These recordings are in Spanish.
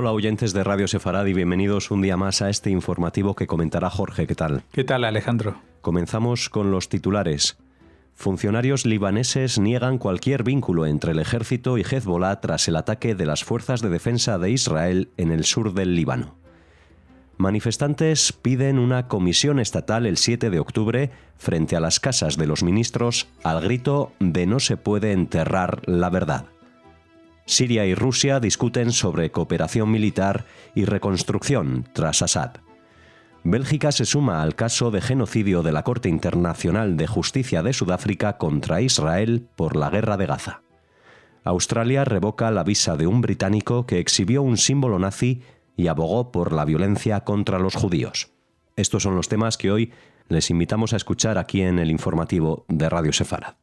Hola oyentes de Radio Sefarad y bienvenidos un día más a este informativo que comentará Jorge. ¿Qué tal? ¿Qué tal, Alejandro? Comenzamos con los titulares. Funcionarios libaneses niegan cualquier vínculo entre el ejército y Hezbollah tras el ataque de las fuerzas de defensa de Israel en el sur del Líbano. Manifestantes piden una comisión estatal el 7 de octubre frente a las casas de los ministros al grito de no se puede enterrar la verdad. Siria y Rusia discuten sobre cooperación militar y reconstrucción tras Assad. Bélgica se suma al caso de genocidio de la Corte Internacional de Justicia de Sudáfrica contra Israel por la guerra de Gaza. Australia revoca la visa de un británico que exhibió un símbolo nazi y abogó por la violencia contra los judíos. Estos son los temas que hoy les invitamos a escuchar aquí en el informativo de Radio Sefarad.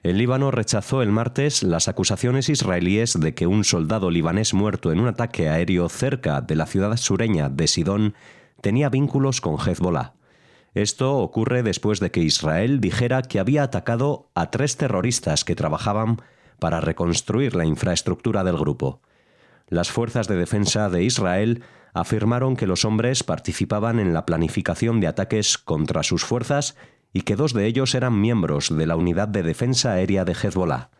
El Líbano rechazó el martes las acusaciones israelíes de que un soldado libanés muerto en un ataque aéreo cerca de la ciudad sureña de Sidón tenía vínculos con Hezbollah. Esto ocurre después de que Israel dijera que había atacado a 3 terroristas que trabajaban para reconstruir la infraestructura del grupo. Las fuerzas de defensa de Israel afirmaron que los hombres participaban en la planificación de ataques contra sus fuerzas y que 2 de ellos eran miembros de la unidad de defensa aérea de Hezbollah.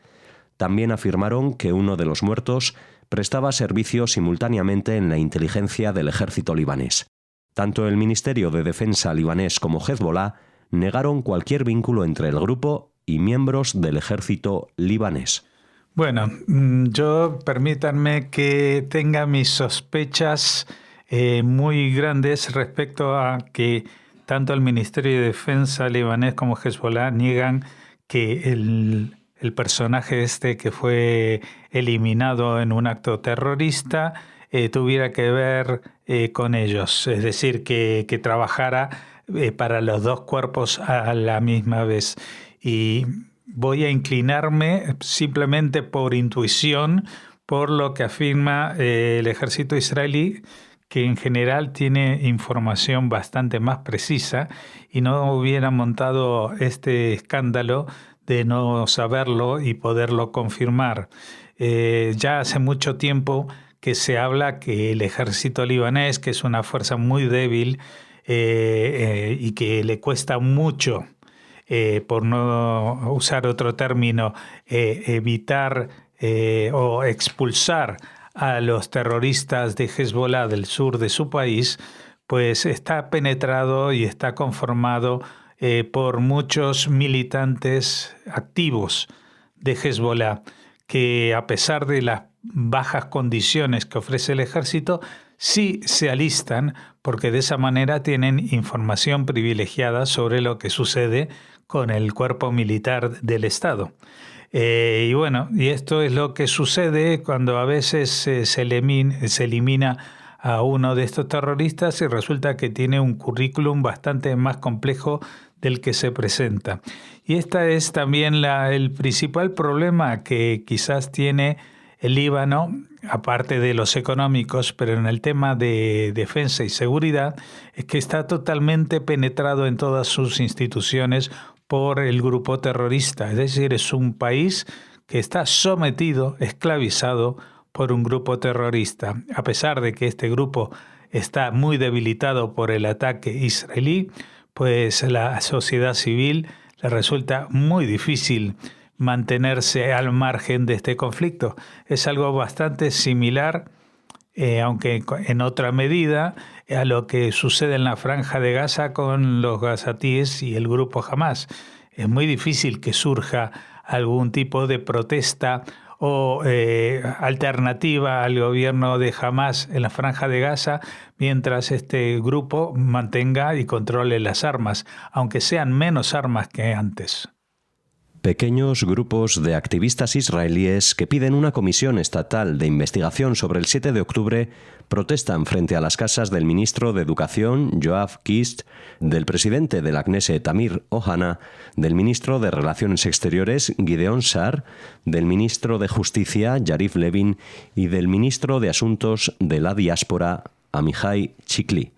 También afirmaron que uno de los muertos prestaba servicio simultáneamente en la inteligencia del ejército libanés. Tanto el Ministerio de Defensa libanés como Hezbollah negaron cualquier vínculo entre el grupo y miembros del ejército libanés. Bueno, yo permítanme que tenga mis sospechas muy grandes respecto a que tanto el Ministerio de Defensa libanés como Hezbollah niegan que el personaje que fue eliminado en un acto terrorista tuviera que ver con ellos, es decir, que trabajara para los 2 cuerpos a la misma vez. Y voy a inclinarme simplemente por intuición por lo que afirma el ejército israelí, que en general tiene información bastante más precisa y no hubiera montado este escándalo de no saberlo y poderlo confirmar. Ya hace mucho tiempo que se habla que el ejército libanés, que es una fuerza muy débil y que le cuesta mucho, por no usar otro término, evitar o expulsar a los terroristas de Hezbollah del sur de su país, pues está penetrado y está conformado por muchos militantes activos de Hezbollah, que a pesar de las bajas condiciones que ofrece el ejército, sí se alistan porque de esa manera tienen información privilegiada sobre lo que sucede con el cuerpo militar del Estado. Y esto es lo que sucede cuando a veces se elimina a uno de estos terroristas y resulta que tiene un currículum bastante más complejo del que se presenta. Y este es también el principal problema que quizás tiene el Líbano, aparte de los económicos, pero en el tema de defensa y seguridad, es que está totalmente penetrado en todas sus instituciones por el grupo terrorista. Es decir, es un país que está sometido, esclavizado por un grupo terrorista. A pesar de que este grupo está muy debilitado por el ataque israelí, pues la sociedad civil le resulta muy difícil mantenerse al margen de este conflicto. Es algo bastante similar, aunque en otra medida, a lo que sucede en la Franja de Gaza con los gazatíes y el grupo Hamás. Es muy difícil que surja algún tipo de protesta o alternativa al gobierno de Hamás en la Franja de Gaza mientras este grupo mantenga y controle las armas, aunque sean menos armas que antes. Pequeños grupos de activistas israelíes que piden una comisión estatal de investigación sobre el 7 de octubre protestan frente a las casas del ministro de Educación, Yoav Kist, del presidente de la Knesset, Amir Ohana, del ministro de Relaciones Exteriores, Gideon Sa'ar, del ministro de Justicia, Yariv Levin, y del ministro de Asuntos de la Diáspora, Amihai Chikli.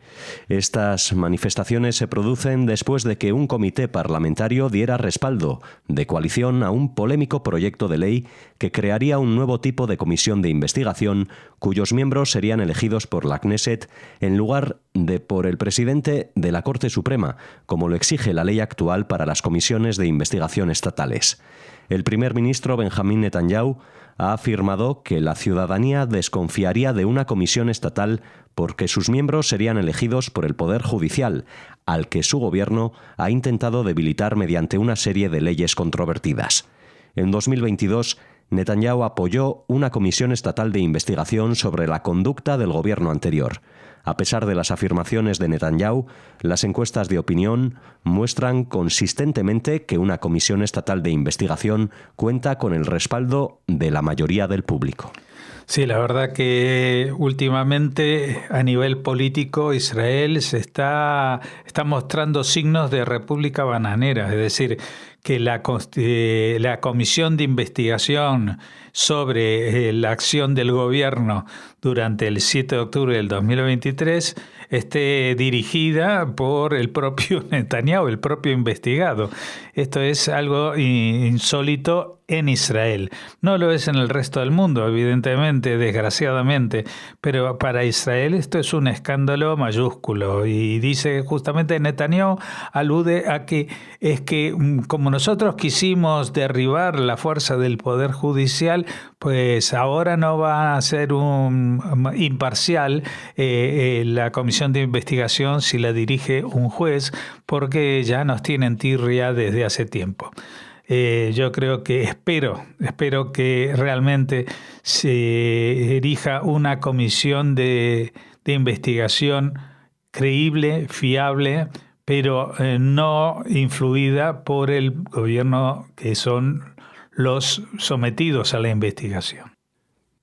Estas manifestaciones se producen después de que un comité parlamentario diera respaldo de coalición a un polémico proyecto de ley que crearía un nuevo tipo de comisión de investigación cuyos miembros serían elegidos por la Knesset en lugar de por el presidente de la Corte Suprema, como lo exige la ley actual para las comisiones de investigación estatales. El primer ministro Benjamín Netanyahu ha afirmado que la ciudadanía desconfiaría de una comisión estatal porque sus miembros serían elegidos por el Poder Judicial, al que su gobierno ha intentado debilitar mediante una serie de leyes controvertidas. En 2022, Netanyahu apoyó una comisión estatal de investigación sobre la conducta del gobierno anterior. A pesar de las afirmaciones de Netanyahu, las encuestas de opinión muestran consistentemente que una comisión estatal de investigación cuenta con el respaldo de la mayoría del público. Sí, la verdad que últimamente a nivel político Israel se está mostrando signos de república bananera, es decir, que la comisión de investigación sobre la acción del gobierno durante el 7 de octubre del 2023 esté dirigida por el propio Netanyahu, el propio investigado. Esto es algo insólito en Israel. No lo es en el resto del mundo, evidentemente, desgraciadamente, pero para Israel esto es un escándalo mayúsculo. Y dice justamente Netanyahu, alude a que es que como nosotros quisimos derribar la fuerza del Poder Judicial, pues ahora no va a ser imparcial la comisión de investigación si la dirige un juez, porque ya nos tienen tirria desde hace tiempo. Yo creo que espero que realmente se erija una comisión de investigación creíble, fiable, pero no influida por el gobierno que son los sometidos a la investigación.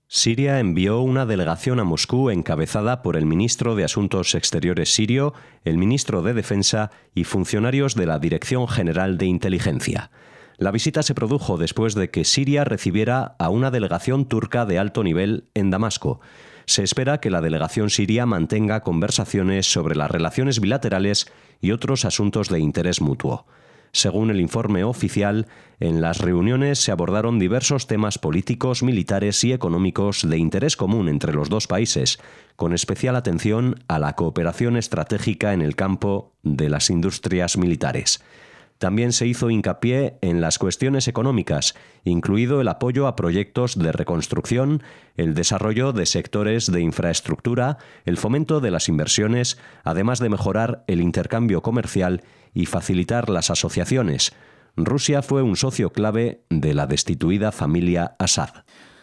Siria envió una delegación a Moscú encabezada por el ministro de Asuntos Exteriores sirio, el ministro de Defensa y funcionarios de la Dirección General de Inteligencia. La visita se produjo después de que Siria recibiera a una delegación turca de alto nivel en Damasco. Se espera que la delegación siria mantenga conversaciones sobre las relaciones bilaterales y otros asuntos de interés mutuo. Según el informe oficial, en las reuniones se abordaron diversos temas políticos, militares y económicos de interés común entre los dos países, con especial atención a la cooperación estratégica en el campo de las industrias militares. También se hizo hincapié en las cuestiones económicas, incluido el apoyo a proyectos de reconstrucción, el desarrollo de sectores de infraestructura, el fomento de las inversiones, además de mejorar el intercambio comercial y facilitar las asociaciones. Rusia fue un socio clave de la destituida familia Assad.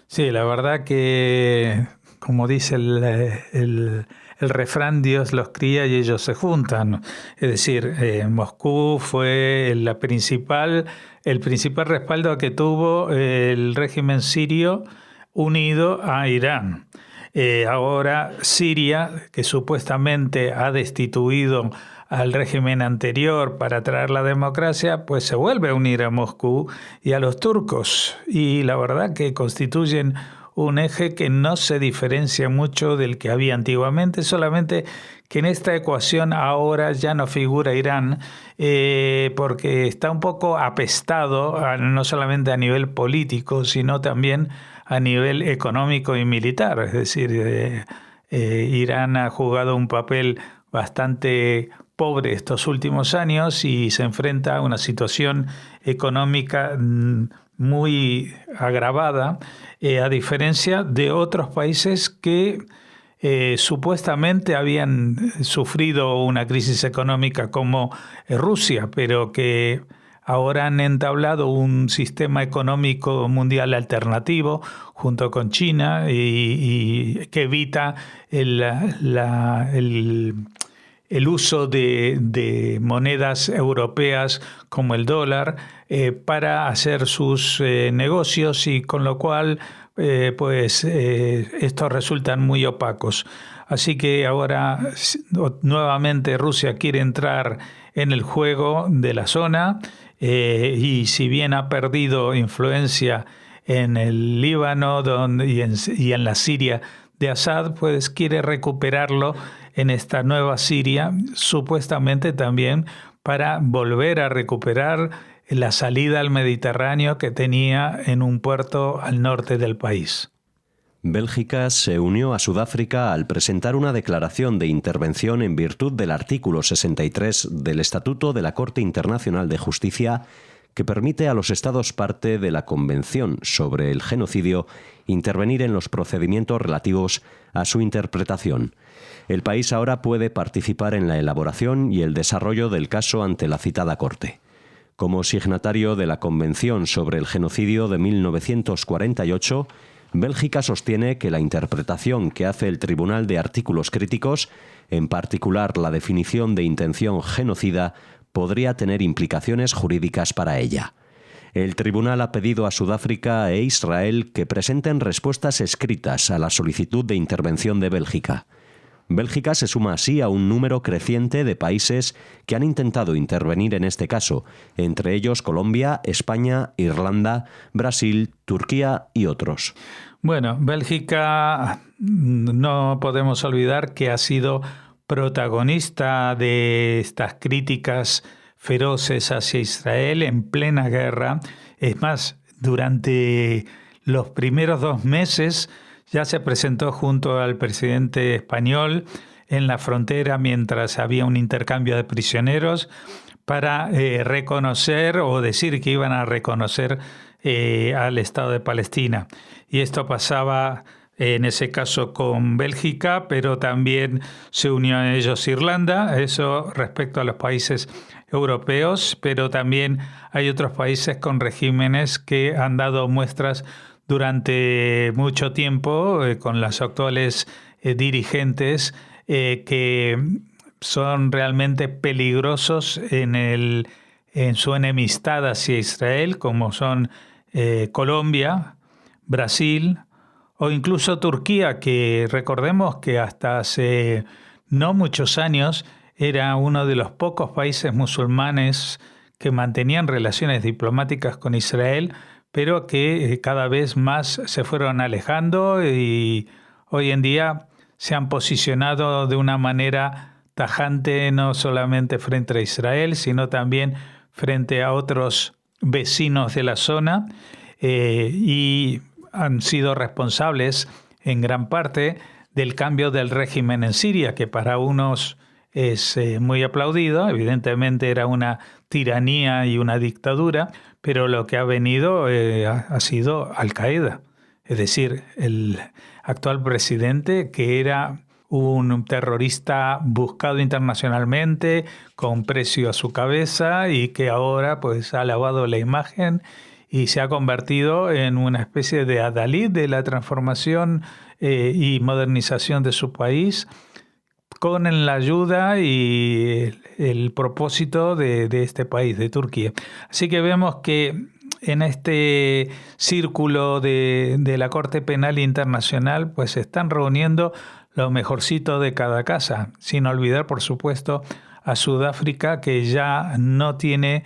Sí, la verdad que, como dice el refrán, Dios los cría y ellos se juntan. Es decir, Moscú fue el principal respaldo que tuvo el régimen sirio unido a Irán. Ahora Siria, que supuestamente ha destituido al régimen anterior para traer la democracia, pues se vuelve a unir a Moscú y a los turcos. Y la verdad que constituyen un eje que no se diferencia mucho del que había antiguamente, solamente que en esta ecuación ahora ya no figura Irán, porque está un poco apestado, no solamente a nivel político, sino también a nivel económico y militar. Es decir, Irán ha jugado un papel bastante pobre estos últimos años y se enfrenta a una situación económica muy agravada, a diferencia de otros países que supuestamente habían sufrido una crisis económica como Rusia, pero que ahora han entablado un sistema económico mundial alternativo junto con China y que evita el uso de monedas europeas como el dólar para hacer sus negocios, y con lo cual estos resultan muy opacos. Así que ahora nuevamente Rusia quiere entrar en el juego de la zona, y si bien ha perdido influencia en el Líbano y en la Siria de Assad, pues quiere recuperarlo en esta nueva Siria, supuestamente también para volver a recuperar la salida al Mediterráneo que tenía en un puerto al norte del país. Bélgica se unió a Sudáfrica al presentar una declaración de intervención en virtud del artículo 63 del Estatuto de la Corte Internacional de Justicia, que permite a los Estados parte de la Convención sobre el Genocidio intervenir en los procedimientos relativos a su interpretación. El país ahora puede participar en la elaboración y el desarrollo del caso ante la citada Corte. Como signatario de la Convención sobre el Genocidio de 1948, Bélgica sostiene que la interpretación que hace el Tribunal de Artículos Críticos, en particular la definición de intención genocida, podría tener implicaciones jurídicas para ella. El tribunal ha pedido a Sudáfrica e Israel que presenten respuestas escritas a la solicitud de intervención de Bélgica. Bélgica se suma así a un número creciente de países que han intentado intervenir en este caso, entre ellos Colombia, España, Irlanda, Brasil, Turquía y otros. Bueno, Bélgica no podemos olvidar que ha sido protagonista de estas críticas feroces hacia Israel en plena guerra. Es más, durante los primeros 2 meses ya se presentó junto al presidente español en la frontera mientras había un intercambio de prisioneros para reconocer o decir que iban a reconocer al Estado de Palestina. Y esto pasaba en ese caso con Bélgica, pero también se unió a ellos Irlanda, eso respecto a los países europeos, pero también hay otros países con regímenes que han dado muestras durante mucho tiempo con las actuales dirigentes que son realmente peligrosos en su enemistad hacia Israel, como son Colombia, Brasil o incluso Turquía, que recordemos que hasta hace no muchos años era uno de los pocos países musulmanes que mantenían relaciones diplomáticas con Israel, pero que cada vez más se fueron alejando y hoy en día se han posicionado de una manera tajante no solamente frente a Israel, sino también frente a otros vecinos de la zona y han sido responsables en gran parte del cambio del régimen en Siria, que para unos es muy aplaudido. Evidentemente era una tiranía y una dictadura, pero lo que ha venido ha sido Al-Qaeda. Es decir, el actual presidente, que era un terrorista buscado internacionalmente, con precio a su cabeza, y que ahora pues ha lavado la imagen y se ha convertido en una especie de adalid de la transformación y modernización de su país, con la ayuda y el propósito de este país, de Turquía. Así que vemos que en este círculo de la Corte Penal Internacional pues se están reuniendo lo mejorcito de cada casa, sin olvidar, por supuesto, a Sudáfrica, que ya no tiene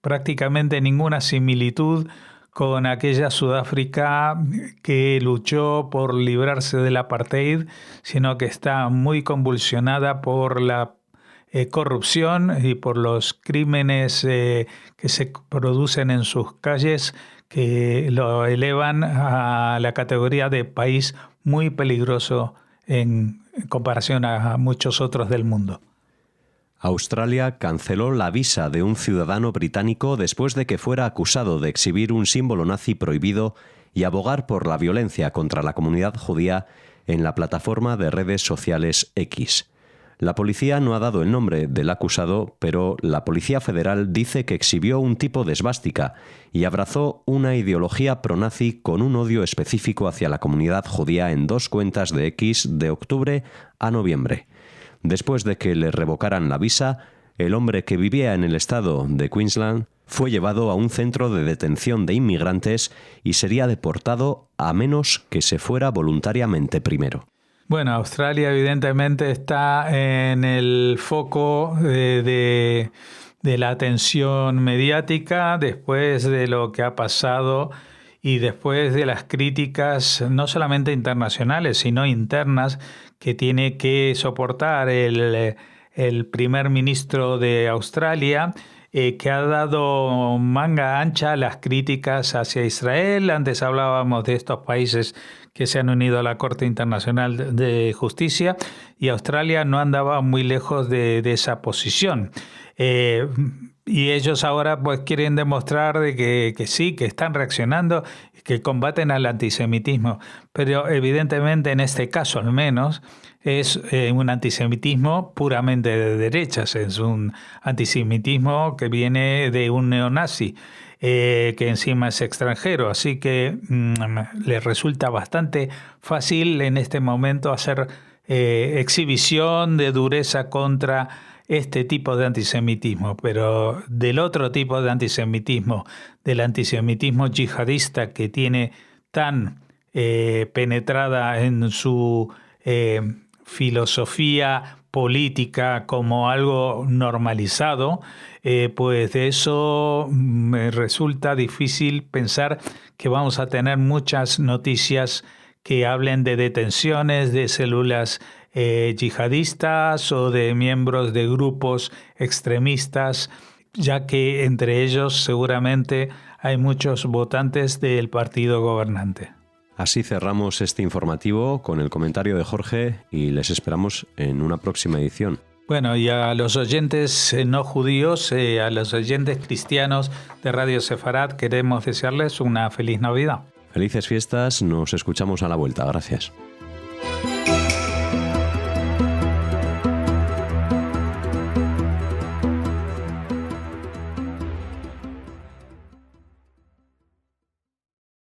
prácticamente ninguna similitud con aquella Sudáfrica que luchó por librarse del apartheid, sino que está muy convulsionada por la corrupción y por los crímenes que se producen en sus calles, que lo elevan a la categoría de país muy peligroso en comparación a muchos otros del mundo. Australia canceló la visa de un ciudadano británico después de que fuera acusado de exhibir un símbolo nazi prohibido y abogar por la violencia contra la comunidad judía en la plataforma de redes sociales X. La policía no ha dado el nombre del acusado, pero la Policía Federal dice que exhibió un tipo de esvástica y abrazó una ideología pronazi con un odio específico hacia la comunidad judía en 2 cuentas de X de octubre a noviembre. Después de que le revocaran la visa, el hombre, que vivía en el estado de Queensland, fue llevado a un centro de detención de inmigrantes y sería deportado a menos que se fuera voluntariamente primero. Bueno, Australia evidentemente está en el foco de la atención mediática después de lo que ha pasado y después de las críticas no solamente internacionales, sino internas que tiene que soportar el primer ministro de Australia, que ha dado manga ancha a las críticas hacia Israel. Antes hablábamos de estos países que se han unido a la Corte Internacional de Justicia, y Australia no andaba muy lejos de esa posición. Y ellos ahora pues quieren demostrar de que sí, que están reaccionando, que combaten al antisemitismo. Pero evidentemente en este caso al menos es un antisemitismo puramente de derechas, es un antisemitismo que viene de un neonazi, que encima es extranjero, así que les resulta bastante fácil en este momento hacer exhibición de dureza contra este tipo de antisemitismo. Pero del otro tipo de antisemitismo, del antisemitismo yihadista que tiene tan penetrada en su filosofía política como algo normalizado, pues de eso me resulta difícil pensar que vamos a tener muchas noticias que hablen de detenciones de células yihadistas o de miembros de grupos extremistas, ya que entre ellos seguramente hay muchos votantes del partido gobernante. Así cerramos este informativo con el comentario de Jorge y les esperamos en una próxima edición. Bueno, y a los oyentes no judíos, a los oyentes cristianos de Radio Sefarad, queremos desearles una feliz Navidad. Felices fiestas, nos escuchamos a la vuelta. Gracias.